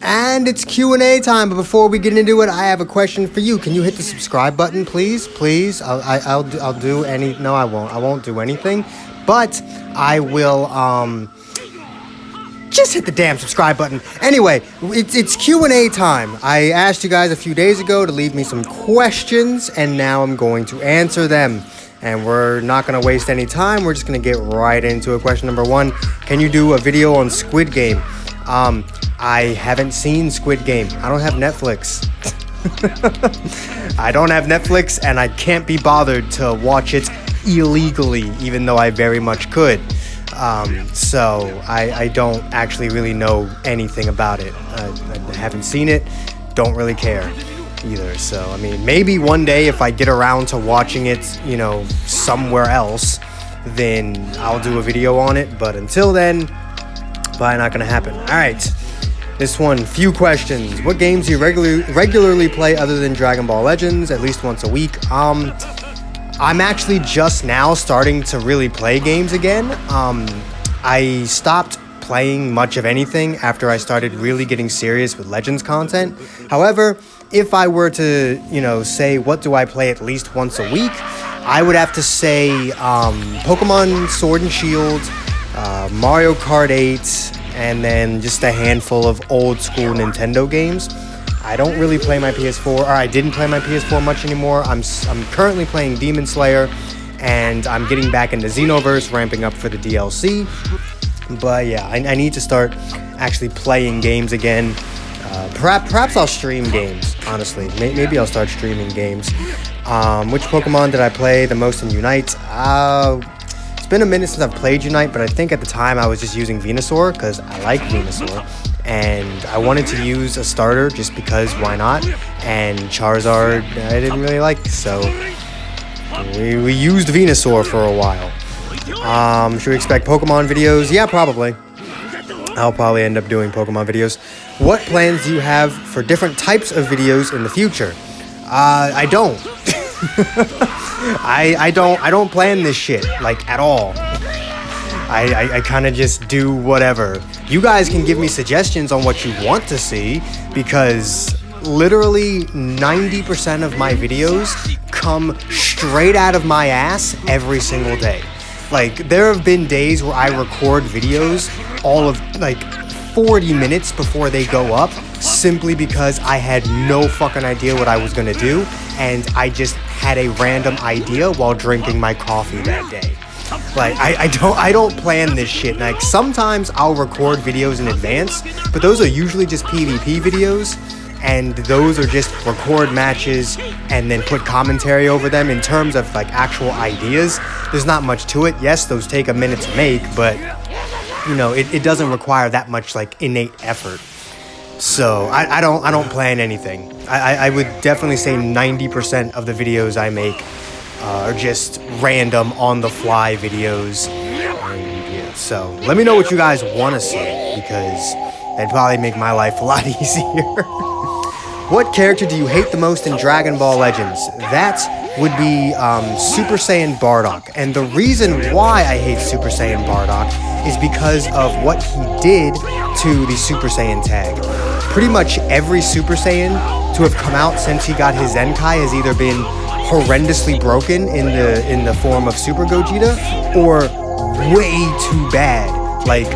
And it's Q&A time, but before we get into it, I have a question for you. Can you hit the subscribe button, please? Please? I'll do any... No, I won't. I won't do anything. But I will, just hit the damn subscribe button. Anyway, it's Q&A time. I asked you guys a few days ago to leave me some questions, and now I'm going to answer them. And we're not going to waste any time. We're just going to get right into it. Question number 1. Can you do a video on Squid Game? I haven't seen Squid Game. I don't have Netflix. I don't have Netflix, and I can't be bothered to watch it illegally, even though I very much could. So I don't actually really know anything about it. I haven't seen it. Don't really care either. So, I mean, maybe one day if I get around to watching it, you know, somewhere else, then I'll do a video on it. But until then, probably not gonna happen. All right, this one, few questions. What games do you regularly play other than Dragon Ball Legends, at least once a week? I'm actually just now starting to really play games again. I stopped playing much of anything after I started really getting serious with Legends content. However, if I were to, you know, say what do I play at least once a week, I would have to say Pokemon Sword and Shield, Mario Kart 8, and then just a handful of old school Nintendo games. I don't really play my PS4, or I didn't play my PS4 much anymore. I'm currently playing Demon Slayer, and I'm getting back into Xenoverse, ramping up for the DLC. But yeah, I need to start actually playing games again. Perhaps I'll stream games, honestly. Maybe I'll start streaming games. Which Pokemon did I play the most in Unite? It's been a minute since I've played Unite, but I think at the time I was just using Venusaur, because I like Venusaur. And I wanted to use a starter just because why not? And Charizard I didn't really like, so we used Venusaur for a while. Should we expect Pokemon videos? Yeah, probably. I'll probably end up doing Pokemon videos. What plans do you have for different types of videos in the future? I don't. I don't plan this shit, like, at all. I kind of just do whatever. You guys can give me suggestions on what you want to see, because literally 90% of my videos come straight out of my ass every single day. Like, there have been days where I record videos all of, like, 40 minutes before they go up, simply because I had no fucking idea what I was gonna do, and I just had a random idea while drinking my coffee that day. Like, I don't plan this shit. Like, sometimes I'll record videos in advance, but those are usually just PvP videos, and those are just record matches and then put commentary over them. In terms of, like, actual ideas, there's not much to it. Yes, those take a minute to make, but, you know, it doesn't require that much, like, innate effort. So I don't plan anything. I would definitely say 90% of the videos I make are just random on-the-fly videos. And yeah, so let me know what you guys want to see, because that'd probably make my life a lot easier. What character do you hate the most in Dragon Ball Legends? That would be Super Saiyan Bardock. And the reason why I hate Super Saiyan Bardock is because of what he did to the Super Saiyan tag. Pretty much every Super Saiyan to have come out since he got his Zenkai has either been horrendously broken in the form of Super Gogeta, or way too bad, like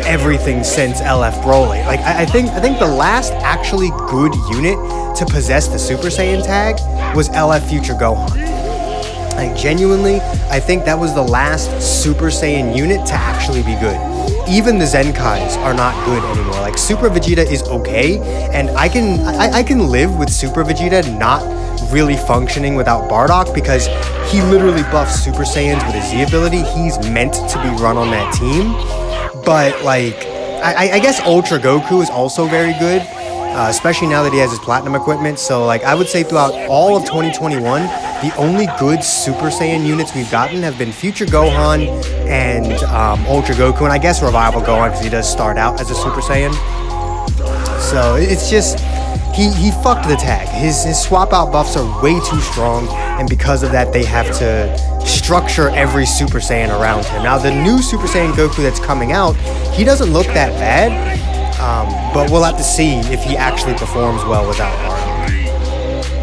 everything since LF Broly. Like, I think the last actually good unit to possess the Super Saiyan tag was LF Future Gohan. Like, genuinely, I think that was the last Super Saiyan unit to actually be good. Even the Zenkais are not good anymore. Like, Super Vegeta is okay, and I can live with Super Vegeta not really functioning without Bardock, because he literally buffs Super Saiyans with his Z ability. He's meant to be run on that team. But, like, I guess Ultra Goku is also very good, especially now that he has his Platinum equipment. So, like, I would say throughout all of 2021, the only good Super Saiyan units we've gotten have been Future Gohan and Ultra Goku, and I guess Revival Gohan, because he does start out as a Super Saiyan. So, it's just... He fucked the tag. His swap out buffs are way too strong, and because of that, they have to structure every Super Saiyan around him. Now, the new Super Saiyan Goku that's coming out, he doesn't look that bad. But we'll have to see if he actually performs well without Bardock.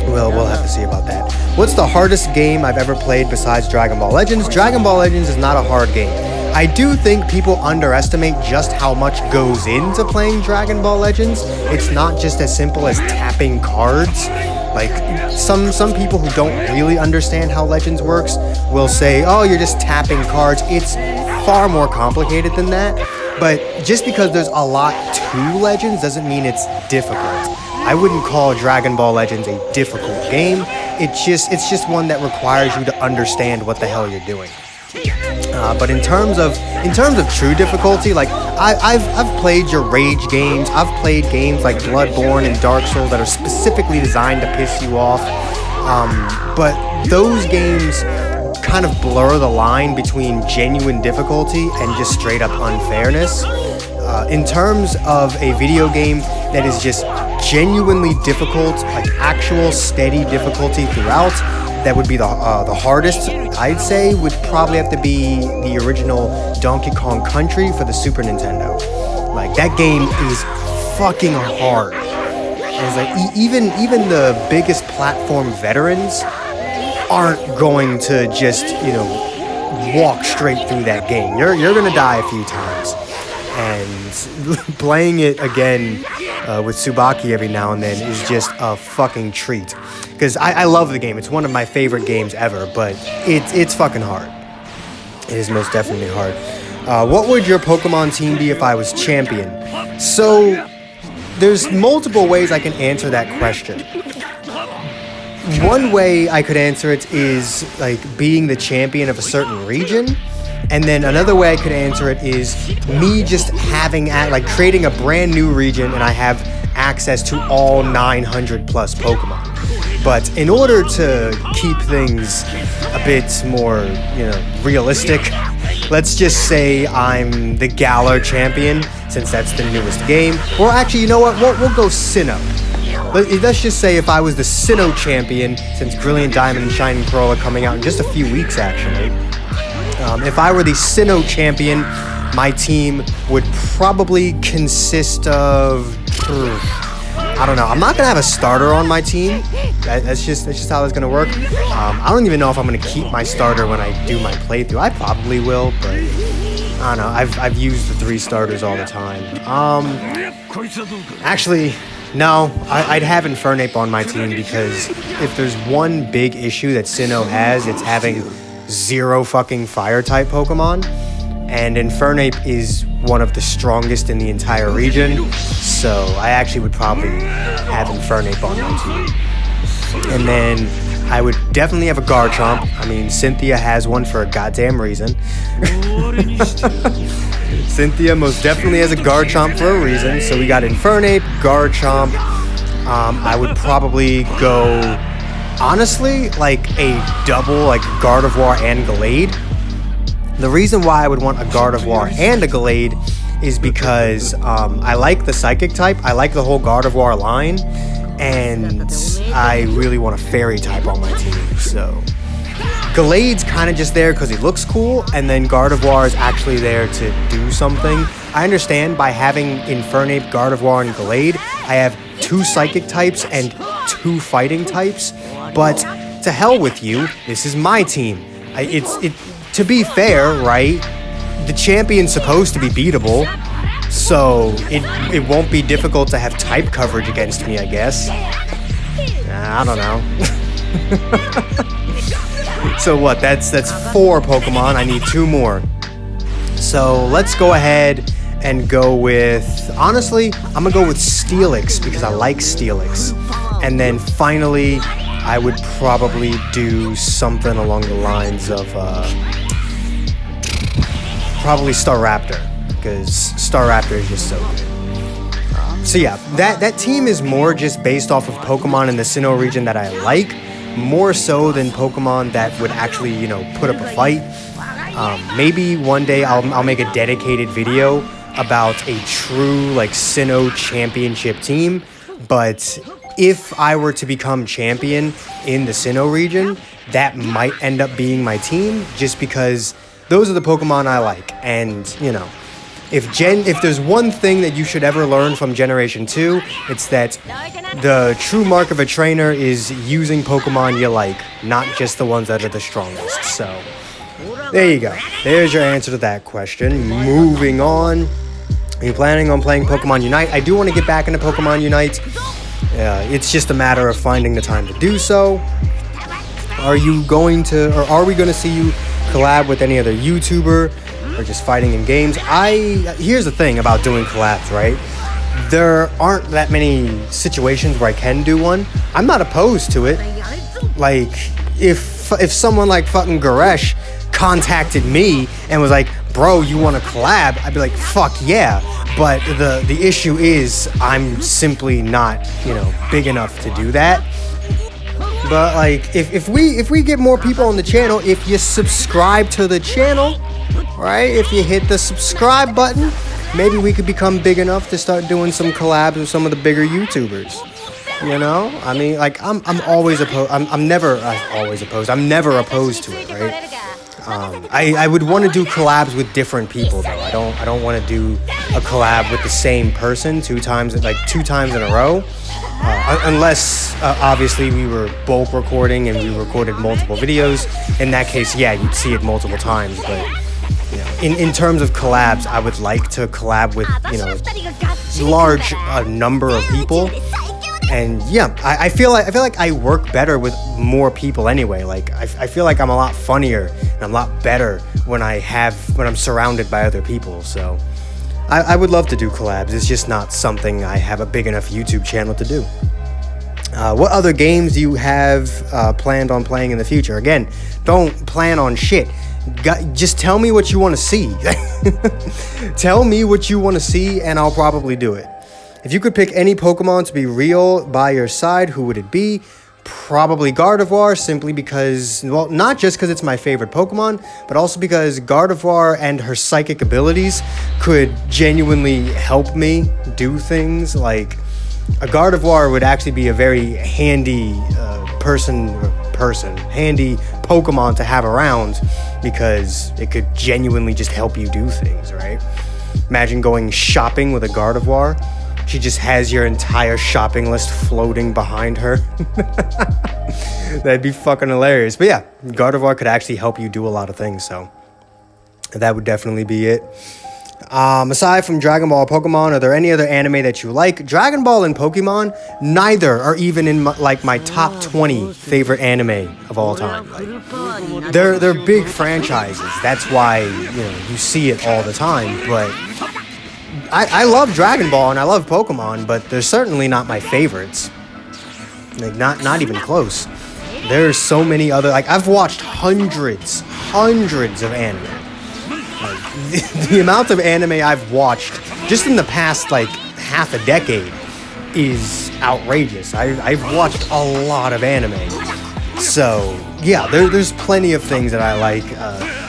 We'll have to see about that. What's the hardest game I've ever played besides Dragon Ball Legends? Dragon Ball Legends is not a hard game. I do think people underestimate just how much goes into playing Dragon Ball Legends. It's not just as simple as tapping cards. Like, some people who don't really understand how Legends works will say, oh, you're just tapping cards. It's far more complicated than that. But just because there's a lot to Legends doesn't mean it's difficult. I wouldn't call Dragon Ball Legends a difficult game. It's just one that requires you to understand what the hell you're doing. But in terms of true difficulty, like I've played your rage games. I've played games like Bloodborne and Dark Souls that are specifically designed to piss you off. But those games kind of blur the line between genuine difficulty and just straight up unfairness. In terms of a video game that is just genuinely difficult, like actual steady difficulty throughout, that would be the hardest, I'd say, would probably have to be the original Donkey Kong Country for the Super Nintendo. Like, that game is fucking hard. And it's like, even the biggest platform veterans aren't going to just, walk straight through that game. You're gonna die a few times. And playing it again with Tsubaki every now and then is just a fucking treat. Because I love the game. It's one of my favorite games ever, but it's fucking hard. It is most definitely hard. What would your Pokemon team be if I was champion? So, there's multiple ways I can answer that question. One way I could answer it is like being the champion of a certain region. And then another way I could answer it is me just creating a brand new region and I have access to all 900 plus Pokemon. But in order to keep things a bit more, realistic, let's just say I'm the Galar champion, since that's the newest game. Or actually, you know what? We'll go Sinnoh. Let's just say if I was the Sinnoh champion, since Brilliant Diamond and Shining Pearl are coming out in just a few weeks, actually. If I were the Sinnoh champion, my team would probably consist of... I don't know. I'm not going to have a starter on my team. That's just how it's going to work. I don't even know if I'm going to keep my starter when I do my playthrough. I probably will, but I don't know. I've used the 3 starters all the time. Actually, no. I'd have Infernape on my team because if there's one big issue that Sinnoh has, it's having 0 fucking fire-type Pokemon. And Infernape is one of the strongest in the entire region, so I actually would probably have Infernape on my team. And then I would definitely have a Garchomp. I mean, Cynthia has one for a goddamn reason. Cynthia most definitely has a Garchomp for a reason, so we got Infernape, Garchomp. I would probably go, honestly, like a double, like Gardevoir and Gallade. The reason why I would want a Gardevoir and a Gallade is because I like the Psychic type, I like the whole Gardevoir line, and I really want a Fairy type on my team, so... Gallade's kind of just there because he looks cool, and then Gardevoir is actually there to do something. I understand by having Infernape, Gardevoir, and Gallade, I have 2 Psychic types and 2 Fighting types, but to hell with you, this is my team. To be fair, right, the champion's supposed to be beatable, so it won't be difficult to have type coverage against me, I guess. I don't know. So what, that's 4 Pokemon, I need 2 more. So let's go ahead and go with, honestly, I'm gonna go with Steelix because I like Steelix. And then finally, I would probably do something along the lines of, probably Staraptor, because Staraptor is just so good. So yeah, that team is more just based off of Pokemon in the Sinnoh region that I like, more so than Pokemon that would actually, put up a fight. Maybe one day I'll make a dedicated video about a true, Sinnoh championship team, but if I were to become champion in the Sinnoh region, that might end up being my team, just because those are the Pokemon I like, and, if there's one thing that you should ever learn from Generation 2, it's that the true mark of a trainer is using Pokemon you like, not just the ones that are the strongest. So, there you go. There's your answer to that question. Moving on. Are you planning on playing Pokemon Unite? I do want to get back into Pokemon Unite. It's just a matter of finding the time to do so. Are we going to see you collab with any other YouTuber or just fighting in games? Here's the thing about doing collabs, right? There aren't that many situations where I can do one. I'm not opposed to it. Like, if someone like fucking Goresh contacted me and was like, bro, you want to collab? I'd be like, fuck yeah. But the issue is I'm simply not, big enough to do that. But like, if we get more people on the channel, if you subscribe to the channel, right? If you hit the subscribe button, maybe we could become big enough to start doing some collabs with some of the bigger YouTubers. I mean, like, I'm always opposed. I'm never always opposed. I'm never opposed to it, right? I would want to do collabs with different people though. I don't want to do a collab with the same person two times in a row, unless obviously we were bulk recording and we recorded multiple videos. In that case, yeah, you'd see it multiple times. But in terms of collabs, I would like to collab with large number of people. And yeah, I feel like I work better with more people anyway. Like I feel like I'm a lot funnier and I'm a lot better when I'm surrounded by other people. So I would love to do collabs. It's just not something I have a big enough YouTube channel to do. What other games do you have planned on playing in the future? Again, don't plan on shit. Just tell me what you want to see. Tell me what you want to see and I'll probably do it. If you could pick any Pokemon to be real by your side, who would it be? Probably Gardevoir, simply because, well, not just because it's my favorite Pokemon, but also because Gardevoir and her psychic abilities could genuinely help me do things. Like, a Gardevoir would actually be a very handy handy Pokemon to have around, because it could genuinely just help you do things, right? Imagine going shopping with a Gardevoir. She just has your entire shopping list floating behind her. That'd be fucking hilarious. But yeah, Gardevoir could actually help you do a lot of things, so that would definitely be it. Aside from Dragon Ball, Pokemon, are there any other anime that you like? Dragon Ball and Pokemon, neither are even in my top 20 favorite anime of all time. Like, they're big franchises. That's why you see it all the time. But I love Dragon Ball and I love Pokemon, but they're certainly not my favorites. Like, not even close. There's so many other, like, I've watched hundreds of anime. Like, the amount of anime I've watched just in the past, like, half a decade is outrageous. I've watched a lot of anime. So, yeah, there's plenty of things that I like.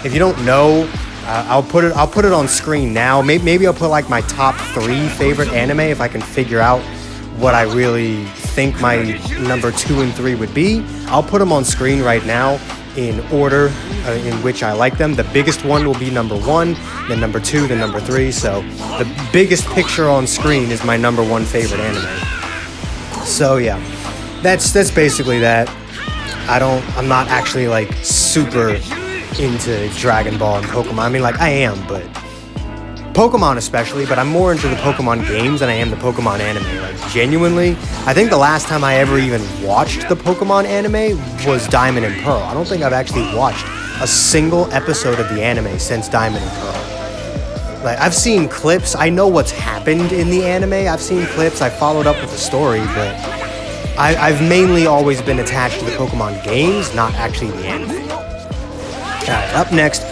If you don't know, I'll put it on screen now. Maybe I'll put like my top 3 favorite anime if I can figure out what I really think my number 2 and 3 would be. I'll put them on screen right now in order in which I like them. The biggest one will be number 1, then number 2, then number 3. So the biggest picture on screen is my number 1 favorite anime. So yeah, that's basically that. I'm not actually like super into Dragon Ball and Pokemon. I mean, like, I am, but Pokemon especially, but I'm more into the Pokemon games than I am the Pokemon anime. Like, genuinely, I think the last time I ever even watched the Pokemon anime was Diamond and Pearl. I don't think I've actually watched a single episode of the anime since Diamond and Pearl. Like, I've seen clips. I know what's happened in the anime. I've seen clips. I followed up with the story, but I've mainly always been attached to the Pokemon games, not actually the anime. Alright, up next,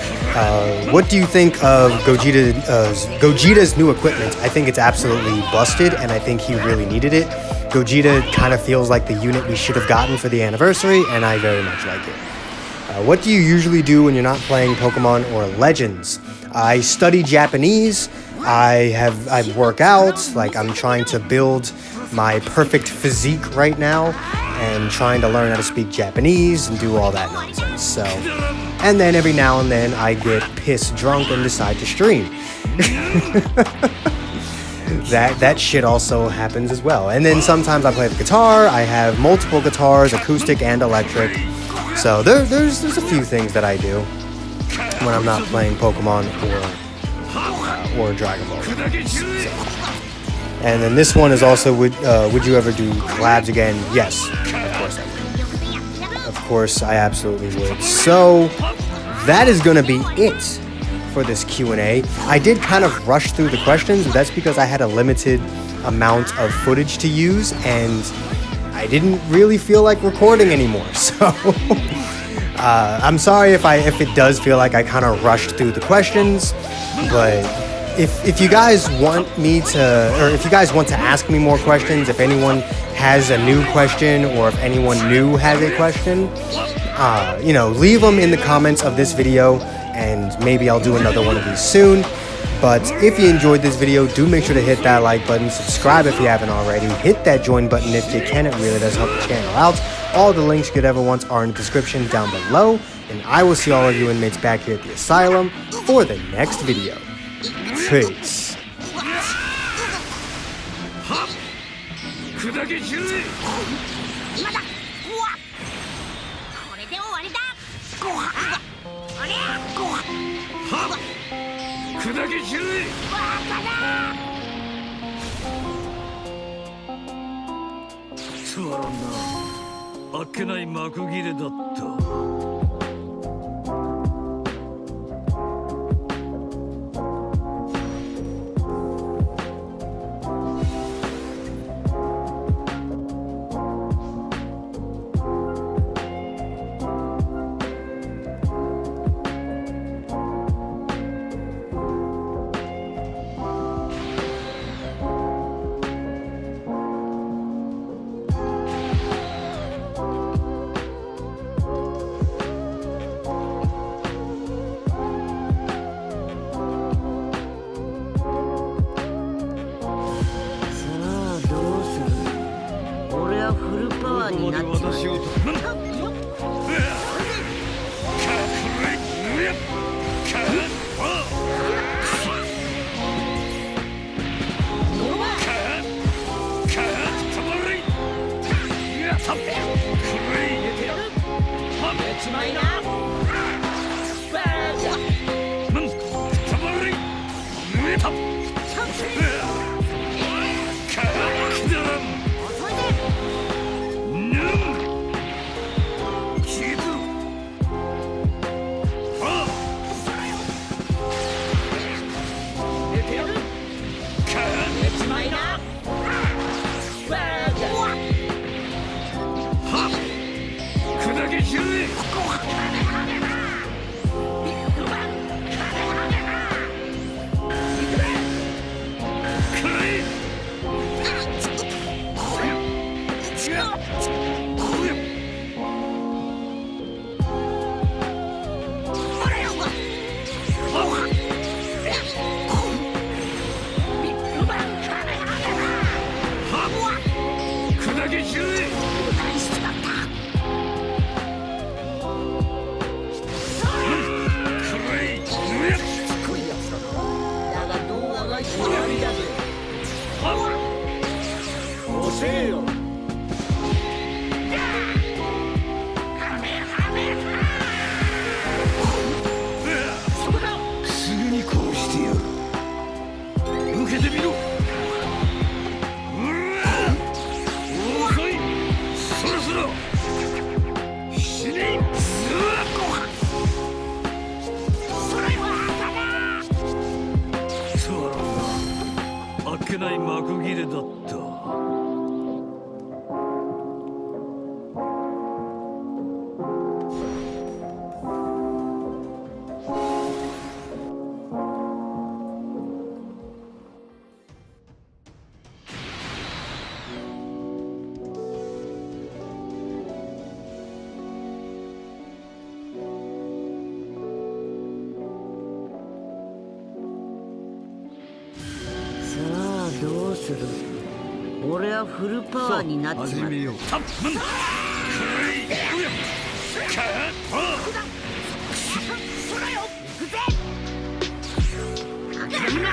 what do you think of Gogeta's new equipment? I think it's absolutely busted, and I think he really needed it. Gogeta kind of feels like the unit we should have gotten for the anniversary, and I very much like it. What do you usually do when you're not playing Pokemon or Legends? I study Japanese. I work out. Like, I'm trying to build my perfect physique right now, and trying to learn how to speak Japanese and do all that nonsense. So, and then every now and then I get pissed drunk and decide to stream. that shit also happens as well. And then sometimes I play the guitar. I have multiple guitars, acoustic and electric. So there's a few things that I do when I'm not playing Pokemon or Dragon Ball. So. And then this one is also would you ever do collabs again? Yes, of course I would. Of course I absolutely would. So that is gonna be it for this Q&A. I did kind of rush through the questions, but that's because I had a limited amount of footage to use and I didn't really feel like recording anymore. So I'm sorry if it does feel like I kind of rushed through the questions, but if you guys want me to, or if you guys want to ask me more questions, if anyone has a new question or if anyone new has a question, you know, leave them in the comments of this video and maybe I'll do another one of these soon. But if you enjoyed this video, do make sure to hit that like button, subscribe if you haven't already, hit that join button if you can, it really does help the channel out. All the links you could ever want are in the description down below, and I will see all of you inmates back here at the asylum for the next video. Peace.俺はフルパワーになっちまう。始めよう。行くぜ。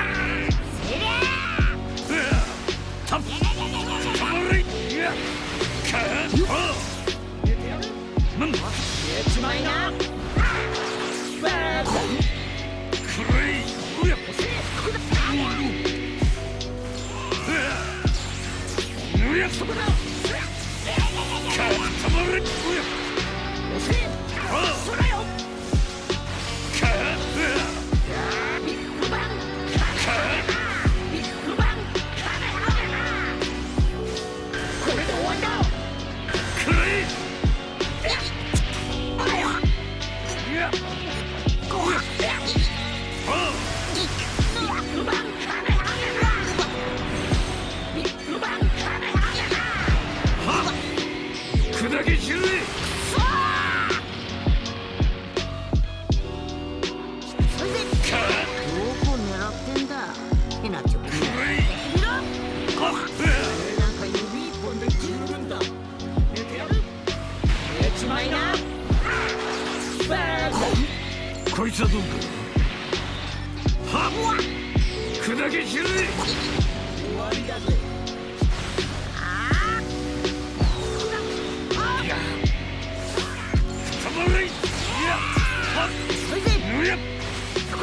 こいつはどうか。はっ、砕け散る。終わりだぜ。いや、たまらん。いや、はっ、ぬや。か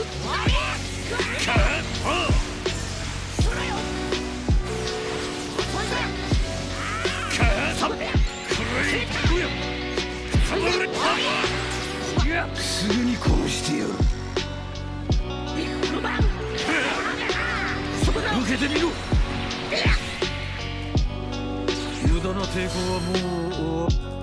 っ、すぐに殺してやる。受けてみろ。無駄な抵抗はもう終わった。